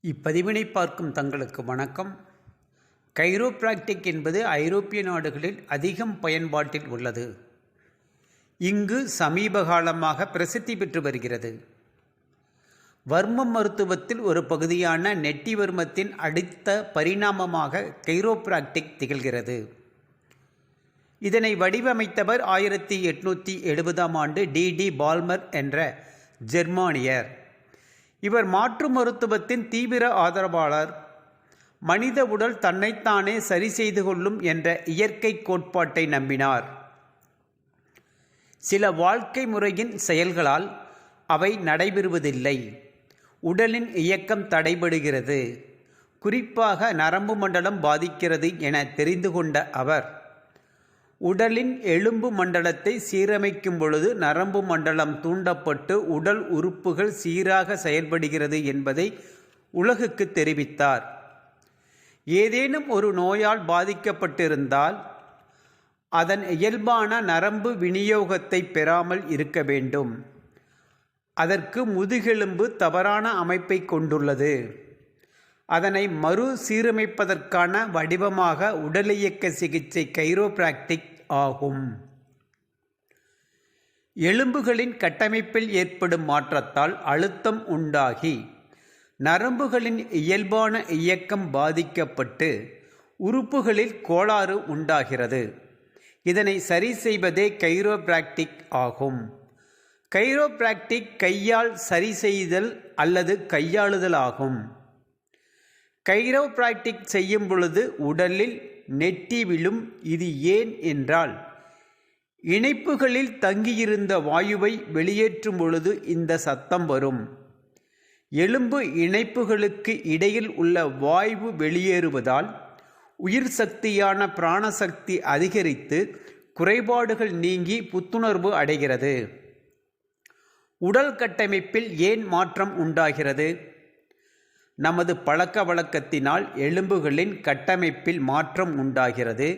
இப்பதிவினை பார்க்கும் தங்களுக்கு வணக்கம். கைரோப்ராக்டிக் என்பது ஐரோப்பிய நாடுகளில் அதிகம் பயன்பாட்டில் உள்ளது. இங்கு சமீப காலமாக பிரசித்தி பெற்று வருகிறது. வர்ம மருத்துவத்தில் ஒரு பகுதியான நெட்டிவர்மத்தின் அடுத்த பரிணாமமாக கைரோப்ராக்டிக் திகழ்கிறது. இதனை வடிவமைத்தவர் 1870ஆம் ஆண்டு டி பால்மர் என்ற ஜெர்மானியர். இவர் மாற்று மருத்துவத்தின் தீவிர ஆதரவாளர். மனித உடல் தன்னைத்தானே சரி செய்து கொள்ளும் என்ற இயற்கை கோட்பாட்டை நம்பினார். சில வாழ்க்கை முறையின் செயல்களால் அவை நடைபெறுவதில்லை. உடலின் இயக்கம் தடைபடுகிறது, குறிப்பாக நரம்பு மண்டலம் பாதிக்கிறது என தெரிந்து கொண்ட அவர் உடலின் எலும்பு மண்டலத்தை சீரமைக்கும் பொழுது நரம்பு மண்டலம் தூண்டப்பட்டு உடல் உறுப்புகள் சீராக செயல்படுகிறது என்பதை உலகுக்கு தெரிவித்தார். ஏதேனும் ஒரு நோயால் பாதிக்கப்பட்டிருந்தால் அதன் இயல்பான நரம்பு விநியோகத்தை பெறாமல் இருக்க வேண்டும். அதற்கு முதுகெலும்பு தவறான அமைப்பை கொண்டுள்ளது. அதனை மறுசீரமைப்பதற்கான வடிவமாக உடலியக்க சிகிச்சை கைரோப்ராக்டிக் ஆகும். எலும்புகளின் கட்டமைப்பில் ஏற்படும் மாற்றத்தால் அழுத்தம் உண்டாகி நரம்புகளின் இயல்பான இயக்கம் பாதிக்கப்பட்டு உறுப்புகளில் கோளாறு உண்டாகிறது. இதனை சரி செய்வதே கைரோப்ராக்டிக் ஆகும். கைரோப்ராக்டிக் கையால் சரி செய்தல் அல்லது கையாளுதல் ஆகும். கைரோப்ராக்டிக் செய்யும் பொழுது உடலில் நெட்டி விழும். இது ஏன் என்றால் இணைப்புகளில் தங்கியிருந்த வாயுவை வெளியேற்றும் பொழுது இந்த சத்தம் வரும். எலும்பு இணைப்புகளுக்கு இடையில் உள்ள வாயு வெளியேறுவதால் உயிர் சக்தியான பிராணசக்தி அதிகரித்து குறைபாடுகள் நீங்கி புத்துணர்வு அடைகிறது. உடல் கட்டமைப்பில் ஏன் மாற்றம் உண்டாகிறது? நமது பழக்க வழக்கத்தினால் எலும்புகளின் கட்டமைப்பில் மாற்றம் உண்டாகிறது.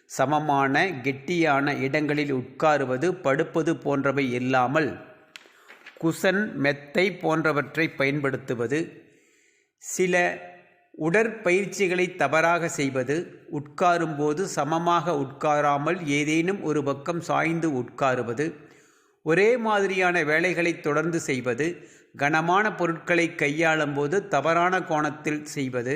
சமமான கெட்டியான இடங்களில் உட்காருவது, படுப்பது போன்றவை இல்லாமல் குஷன், மெத்தை போன்றவற்றை பயன்படுத்துவது, சில உடற்பயிற்சிகளை தவறாக செய்வது, உட்காரும்போது சமமாக உட்காராமல் ஏதேனும் ஒரு பக்கம் சாய்ந்து உட்காருவது, ஒரே மாதிரியான வேலைகளை தொடர்ந்து செய்வது, கனமான பொருட்களை கையாளும் போது தவறான கோணத்தில் செய்வது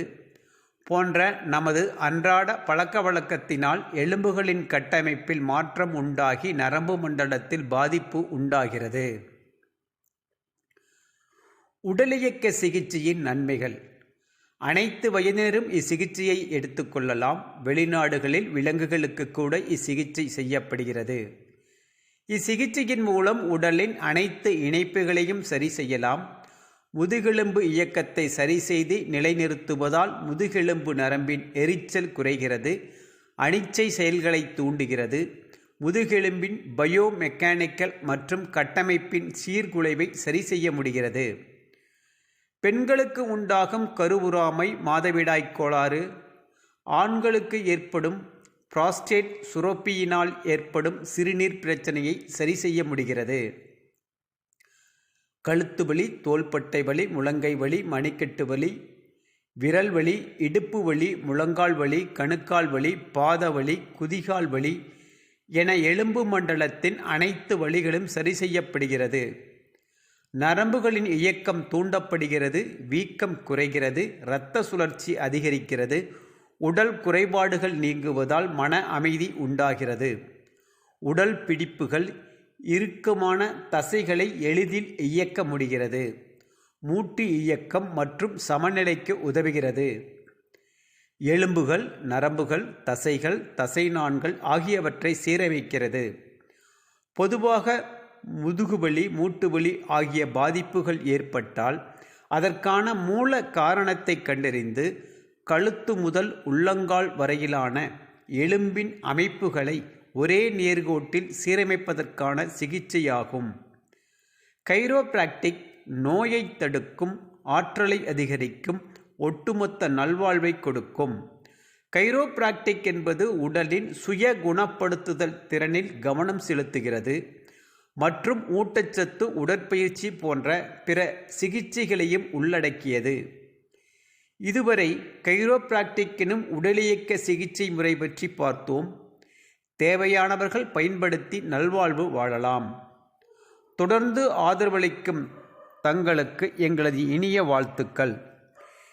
போன்ற நமது அன்றாட பழக்க வழக்கத்தினால் எலும்புகளின் கட்டமைப்பில் மாற்றம் உண்டாகி நரம்பு மண்டலத்தில் பாதிப்பு உண்டாகிறது. உடலியக்க சிகிச்சையின் நன்மைகள். அனைத்து வயதினரும் இச்சிகிச்சையை எடுத்துக்கொள்ளலாம். வெளிநாடுகளில் விலங்குகளுக்கு கூட இச்சிகிச்சை செய்யப்படுகிறது. இச்சிகிச்சையின் மூலம் உடலின் அனைத்து இணைப்புகளையும் சரி செய்யலாம். முதுகெலும்பு இயக்கத்தை சரி செய்து நிலைநிறுத்துவதால் முதுகெலும்பு நரம்பின் எரிச்சல் குறைகிறது, அனிச்சை செயல்களை தூண்டுகிறது. முதுகெலும்பின் பயோமெக்கானிக்கல் மற்றும் கட்டமைப்பின் சீர்குலைவை சரி செய்ய முடிகிறது. பெண்களுக்கு உண்டாகும் கருவுறாமை, மாதவிடாய் கோளாறு, ஆண்களுக்கு ஏற்படும் புரோஸ்டேட் சுரப்பியினால் ஏற்படும் சிறுநீர் பிரச்சனையை சரி செய்ய முடிகிறது. கழுத்து வலி, தோள்பட்டை வலி, முழங்கை வலி, மணிக்கட்டு வலி, விரல் வலி, இடுப்பு வலி, முழங்கால் வலி, கணுக்கால் வலி, பாத வலி, குதிகால் வலி என எலும்பு மண்டலத்தின் அனைத்து வலிகளும் சரி செய்யப்படுகிறது. நரம்புகளின் இயக்கம் தூண்டப்படுகிறது, வீக்கம் குறைகிறது, இரத்த சுழற்சி அதிகரிக்கிறது, உடல் குறைபாடுகள் நீங்குவதால் மன அமைதி உண்டாகிறது. உடல் பிடிப்புகள், இறுக்கமான தசைகளை எளிதில் இயக்க முடிகிறது. மூட்டு இயக்கம் மற்றும் சமநிலைக்கு உதவுகிறது. எலும்புகள், நரம்புகள், தசைகள், தசைநாண்கள் ஆகியவற்றை சீரமைக்கிறது. பொதுவாக முதுகுவலி, மூட்டுவலி ஆகிய பாதிப்புகள் ஏற்பட்டால் அதற்கான மூல காரணத்தை கண்டறிந்து கழுத்து முதல் உள்ளங்கால் வரையிலான எலும்பின் அமைப்புகளை ஒரே நேர்கோட்டில் சீரமைப்பதற்கான சிகிச்சையாகும். கைரோப்ராக்டிக் நோயை தடுக்கும், ஆற்றலை அதிகரிக்கும், ஒட்டுமொத்த நல்வாழ்வை கொடுக்கும். கைரோப்ராக்டிக் என்பது உடலின் சுய குணப்படுத்துதல் திறனில் கவனம் செலுத்துகிறது மற்றும் ஊட்டச்சத்து, உடற்பயிற்சி போன்ற பிற சிகிச்சைகளையும் உள்ளடக்கியது. இதுவரை கைரோபிராக்டிக் எனும் உடலியக்க சிகிச்சை முறை பற்றி பார்த்தோம். தேவையானவர்கள் பயன்படுத்தி நல்வாழ்வு வாழலாம். தொடர்ந்து ஆதரவளிக்கும் தங்களுக்கு எங்களது இனிய வாழ்த்துக்கள்.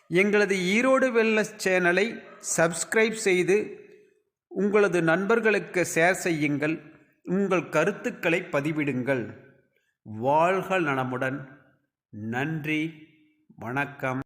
எங்களது ஈரோடு வெல்னஸ் சேனலை சப்ஸ்கிரைப் செய்து உங்களது நண்பர்களுக்கு ஷேர் செய்யுங்கள். உங்கள் கருத்துக்களை பதிவிடுங்கள். வாழ்க நலமுடன். நன்றி, வணக்கம்.